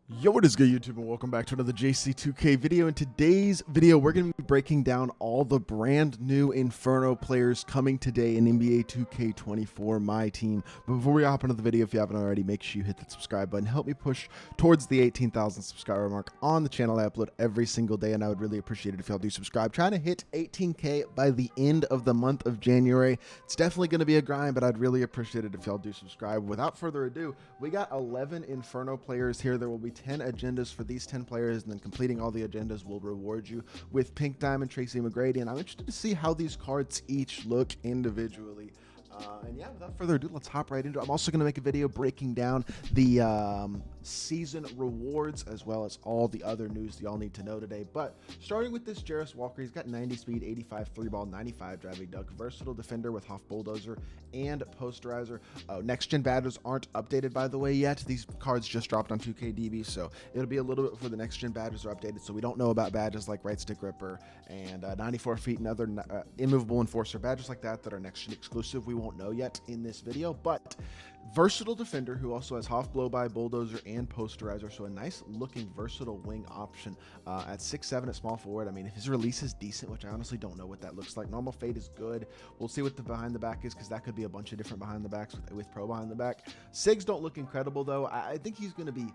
Yo, what is good, YouTube, and welcome back to another JC2K video. In today's video, we're going to be breaking down all the brand new Inferno players coming today in NBA 2K24 MyTEAM. But before we hop into the video, if you haven't already, make sure you hit that subscribe button. Help me push towards the 18,000 subscriber mark on the channel. I upload every single day, and I would really appreciate it if y'all do subscribe. Trying to hit 18K by the end of the month of January. It's definitely going to be a grind, but I'd really appreciate it if y'all do subscribe. Without further ado, we got 11 Inferno players here. There will be 10 agendas for these 10 players, and then completing all the agendas will reward you with Pink Diamond, Tracy McGrady, and I'm interested to see how these cards each look individually. And yeah, without further ado, let's hop right into it. I'm also going to make a video breaking down the season rewards as well as all the other news y'all need to know today. But starting with this Jarris Walker, he's got 90 speed, 85 three ball, 95 driving dunk, versatile defender with Hoff Bulldozer and posterizer. Next gen badges aren't updated, by the way, yet. These cards just dropped on 2KDB, so it'll be a little bit before the next gen badges are updated. So we don't know about badges like Right Stick Ripper and 94 feet and other immovable enforcer badges like that are next gen exclusive. We won't know yet in this video, but versatile defender who also has Hoff blow by, bulldozer, and posterizer, so a nice looking versatile wing option at 6'7" at small forward. I mean, his release is decent, which I honestly don't know what that looks like. Normal fade is good. We'll see what the behind the back is, because that could be a bunch of different behind the backs with pro behind the back. Sigs don't look incredible though. I think he's going to be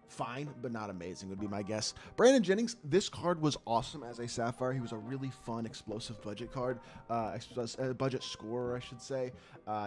fine, but not amazing would be my guess. Brandon Jennings, this card was awesome as a Sapphire. He was a really fun, explosive budget card, budget scorer, I should say.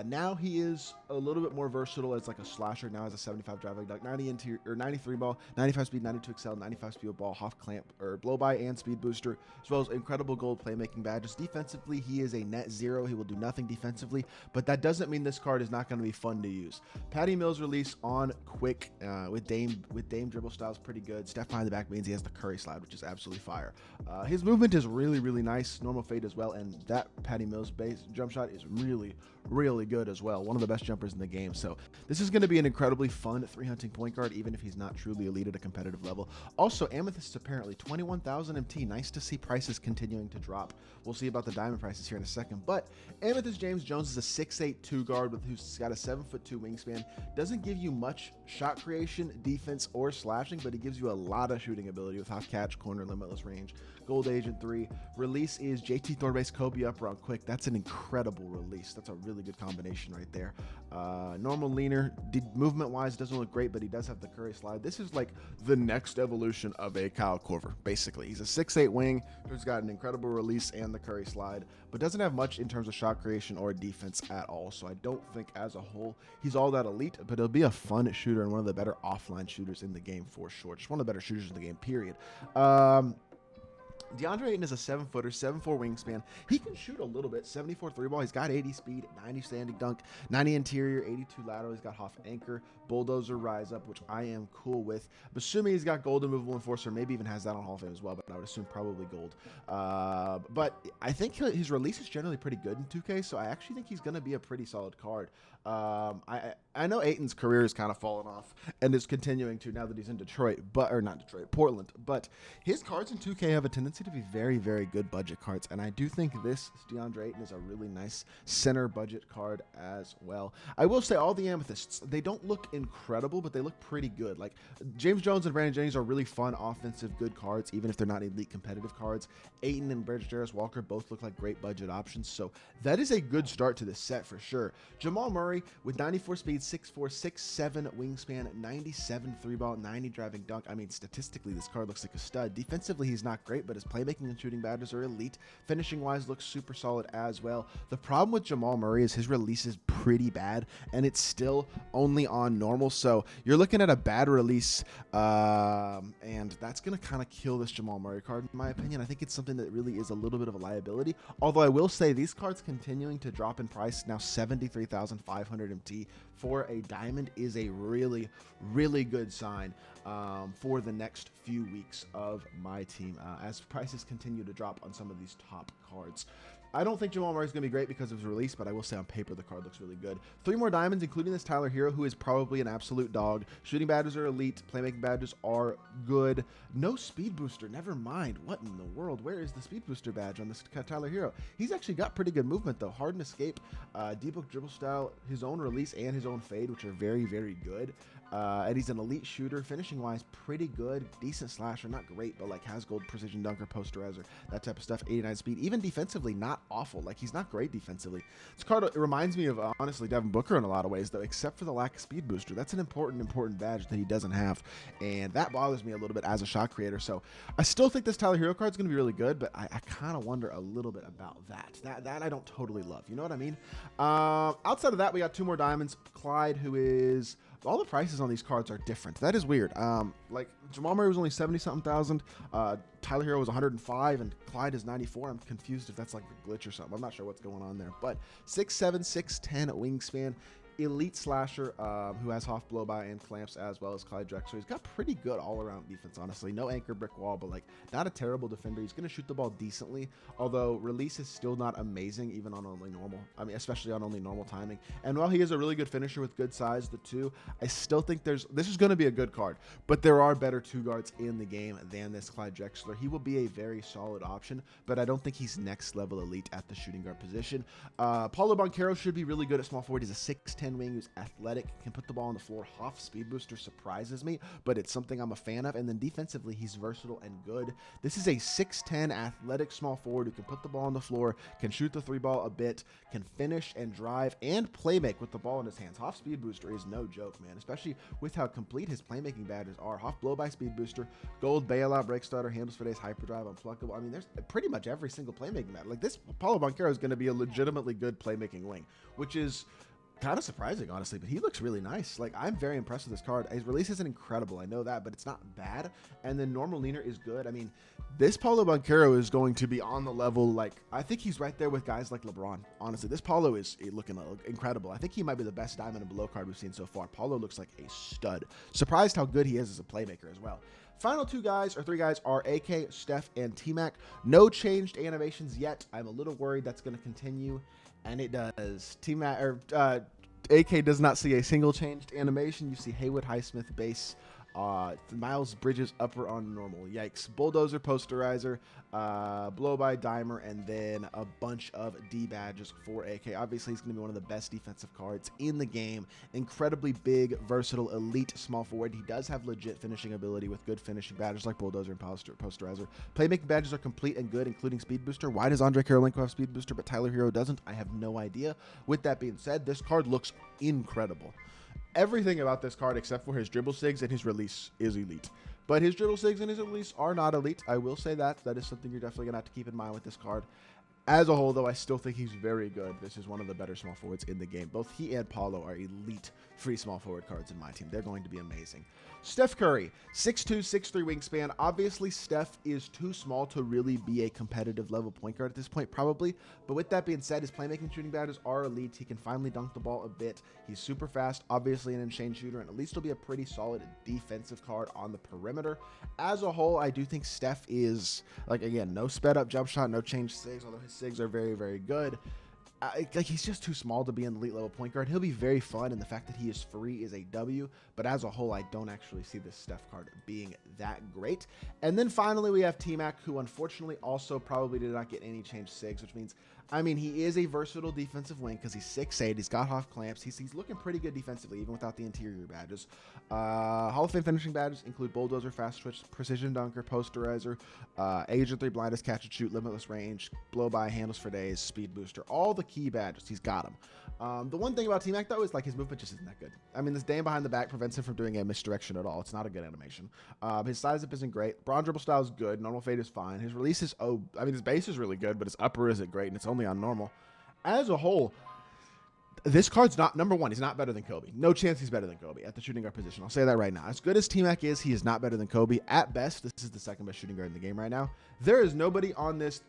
Now he is a little bit more versatile as like a slasher. Now has a 75 driving dunk, 90 interior or 93 ball, 95 speed, 92 excel, 95 speed ball, Hoff clamp or blow by and speed booster, as well as incredible gold playmaking badges. Defensively, he is a net zero. He will do nothing defensively, but that doesn't mean this card is not going to be fun to use. Patty Mills release on quick with Dame dribble style is pretty good. Steph behind the back means he has the Curry slide, which is absolutely fire. His movement is really nice. Normal fade as well, and that Patty Mills base jump shot is really good as well. One of the best jumpers in the game. So this is going to be an incredibly fun 3-hunting point guard, even if he's not truly elite at a competitive level. Also, Amethyst apparently 21,000 MT. Nice to see prices continuing to drop. We'll see about the diamond prices here in a second. But Amethyst James Jones is a 6'8" 2 guard who's got a 7'2" wingspan. Doesn't give you much shot creation, defense, or slashing, but he gives you a lot of shooting ability with half catch, corner, limitless range, gold agent 3. Release is JT Thornbase Kobe up round quick. That's an incredible release. That's a really good combination right there. Normal leaner, movement wise doesn't look great, but he does have the Curry slide. This is like the next evolution of a Kyle Korver. Basically, he's a 6'8" wing who's got an incredible release and the Curry slide, but doesn't have much in terms of shot creation or defense at all. So I don't think as a whole he's all that elite, but he'll be a fun shooter and one of the better offline shooters in the game for sure. Just one of the better shooters in the game, period. DeAndre Ayton is a 7-footer, 7'4" wingspan. He can shoot a little bit, 74 three ball. He's got 80 speed, 90 standing dunk, 90 interior, 82 lateral. He's got Hoff anchor, bulldozer, rise up, which I am cool with. I'm assuming he's got gold immovable enforcer, maybe even has that on Hall of Fame as well, but I would assume probably gold. But I think his release is generally pretty good in 2K, so I actually think he's going to be a pretty solid card. I know Ayton's career has kind of fallen off and is continuing to now that he's in Detroit, Portland. But his cards in 2K have a tendency to be very good budget cards, and I do think this DeAndre Ayton is a really nice center budget card as well. I will say all the Amethysts, they don't look incredible, but they look pretty good. Like James Jones and Brandon Jennings are really fun, offensive, good cards, even if they're not elite competitive cards. Ayton and Jarris Walker both look like great budget options, so that is a good start to this set for sure. Jamal Murray with 94 speed, 6'4", 6'7" wingspan, 97 three ball, 90 driving dunk. I mean, statistically, this card looks like a stud. Defensively, he's not great, but his playmaking and shooting badges are elite. Finishing wise, looks super solid as well. The problem with Jamal Murray is his release is pretty bad, and it's still only on normal. So you're looking at a bad release, and that's going to kind of kill this Jamal Murray card, in my opinion. I think it's something that really is a little bit of a liability. Although I will say these cards continuing to drop in price, now 73,500 MT for a diamond is a really good sign for the next few weeks of my team as prices continue to drop on some of these top cards. I don't think Jamal Murray is going to be great because of his release, but I will say on paper the card looks really good. 3 more diamonds, including this Tyler Herro, who is probably an absolute dog. Shooting badges are elite. Playmaking badges are good. No speed booster. Never mind. What in the world? Where is the speed booster badge on this Tyler Herro? He's actually got pretty good movement, though. Hard and escape, deep hook dribble style, his own release, and his own fade, which are very good. And he's an elite shooter, finishing wise, pretty good, decent slasher, not great, but like has gold precision dunker, posterizer, that type of stuff. 89 speed, even defensively, not awful. Like he's not great defensively. This card reminds me of honestly Devin Booker in a lot of ways, though, except for the lack of speed booster. That's an important badge that he doesn't have, and that bothers me a little bit as a shot creator. So I still think this Tyler Herro card is going to be really good, but I kind of wonder a little bit about that. That I don't totally love. You know what I mean? Outside of that, we got 2 more diamonds. Clyde, who is... all the prices on these cards are different. That is weird. Like Jamal Murray was only 70-something thousand. Tyler Herro was 105, and Clyde is 94. I'm confused if that's like a glitch or something. I'm not sure what's going on there. But 6'7", 6'10" wingspan. Elite slasher who has Hoff blow-by and clamps, as well as Clyde Drexler. He's got pretty good all-around defense, honestly. No anchor brick wall, but like not a terrible defender. He's going to shoot the ball decently, although release is still not amazing, even on only normal. I mean, especially on only normal timing. And while he is a really good finisher with good size, the 2, I still think this is going to be a good card, but there are better 2 guards in the game than this Clyde Drexler. He will be a very solid option, but I don't think he's next level elite at the shooting guard position. Paulo Borero should be really good at small forward. He's a 6'10" wing who's athletic, can put the ball on the floor. Hoff speed booster surprises me, but it's something I'm a fan of. And then defensively, he's versatile and good. This is a 6'10" athletic small forward who can put the ball on the floor, can shoot the 3-ball a bit, can finish and drive and playmake with the ball in his hands. Hoff speed booster is no joke, man, especially with how complete his playmaking badges are. Hoff blow by speed booster, gold bailout, break starter, handles for days, hyperdrive, unpluckable. I mean, there's pretty much every single playmaking badge. Like this Paulo Borero is going to be a legitimately good playmaking wing, which is kind of surprising, honestly, but he looks really nice. Like, I'm very impressed with this card. His release isn't incredible, I know that, but it's not bad. And then normal leaner is good. I mean, this Paulo Borero is going to be on the level, like, I think he's right there with guys like LeBron. Honestly, this Paulo is looking incredible. I think he might be the best diamond and below card we've seen so far. Paulo looks like a stud. Surprised how good he is as a playmaker as well. Final 3 guys are AK, Steph, and T-Mac. No changed animations yet. I'm a little worried that's going to continue, and it does. T-Mac, or AK does not see a single changed animation. You see Haywood, Highsmith, base, Miles Bridges upper on normal. Yikes. Bulldozer, posterizer, blow by, dimer, and then a bunch of D badges for AK. Obviously, he's going to be one of the best defensive cards in the game. Incredibly big, versatile, elite small forward. He does have legit finishing ability with good finishing badges like bulldozer and posterizer. Playmaking badges are complete and good, including speed booster. Why does Andre Karolinko have speed booster but Tyler Herro doesn't? I have no idea. With that being said, this card looks incredible. Everything about this card except for his dribble sigs and his release is elite. But his dribble sigs and his release are not elite. I will say that. That is something you're definitely going to have to keep in mind with this card. As a whole, though, I still think he's very good. This is one of the better small forwards in the game. Both he and Paulo are elite free small forward cards in my team. They're going to be amazing. Steph Curry, 6'2", 6'3" wingspan. Obviously, Steph is too small to really be a competitive level point guard at this point, probably. But with that being said, his playmaking shooting badges are elite. He can finally dunk the ball a bit. He's super fast, obviously an insane shooter, and at least he'll be a pretty solid defensive card on the perimeter. As a whole, I do think Steph is, like, again, no sped up jump shot, no change sigs, although his sigs are very, very good. Like, he's just too small to be an elite level point guard. He'll be very fun, and the fact that he is free is a W, but as a whole, I don't actually see this Steph card being that great. And then finally, we have T-Mac, who unfortunately also probably did not get any changed sigs, which means, I mean, he is a versatile defensive wing because he's 6'8", he's got Hoff clamps, he's looking pretty good defensively, even without the interior badges. Hall of Fame finishing badges include bulldozer, fast twitch, precision dunker, posterizer, Agent 3, blindness, catch and shoot, limitless range, blow by, handles for days, speed booster, all the key badges, he's got them. The one thing about T-Mac, though, is like his movement just isn't that good. I mean, this dam behind the back prevents him from doing a misdirection at all. It's not a good animation. His size up isn't great. Broad dribble style is good. Normal fade is fine. His release is, I mean, his base is really good, but his upper isn't great, and it's only on normal. As a whole, this card's not, number one, he's not better than Kobe. No chance he's better than Kobe at the shooting guard position. I'll say that right now. As good as T-Mac is, he is not better than Kobe. At best, this is the second best shooting guard in the game right now. There is nobody on this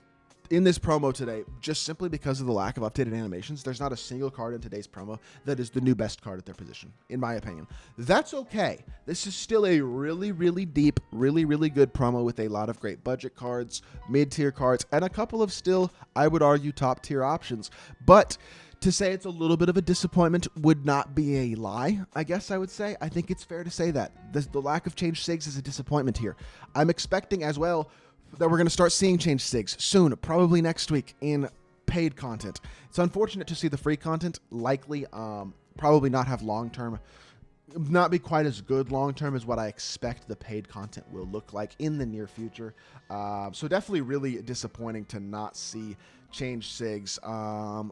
in this promo today, just simply because of the lack of updated animations. There's not a single card in today's promo that is the new best card at their position, in my opinion. That's okay. This is still a really, really deep, really, really good promo with a lot of great budget cards, mid-tier cards, and a couple of still, I would argue, top-tier options. But to say it's a little bit of a disappointment would not be a lie, I guess I would say. I think it's fair to say that. The lack of changed sigs is a disappointment here. I'm expecting as well that we're going to start seeing change sigs soon, probably next week in paid content. It's unfortunate to see the free content likely probably not have long-term not be quite as good long term as what I expect the paid content will look like in the near future. So definitely really disappointing to not see change SIGs.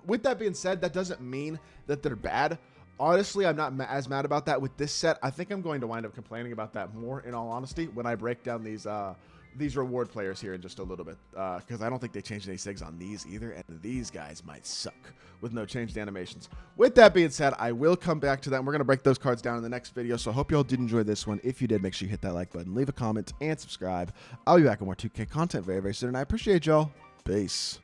With that being said, that doesn't mean that they're bad. Honestly, I'm not as mad about that with this set. I think I'm going to wind up complaining about that more, in all honesty, when I break down these reward players here in just a little bit, because I don't think they changed any SIGs on these either, and these guys might suck with no changed animations. With that being said, I will come back to that, and we're going to break those cards down in the next video, so I hope you all did enjoy this one. If you did, make sure you hit that like button, leave a comment, and subscribe. I'll be back with more 2K content very, very soon, and I appreciate y'all. Peace.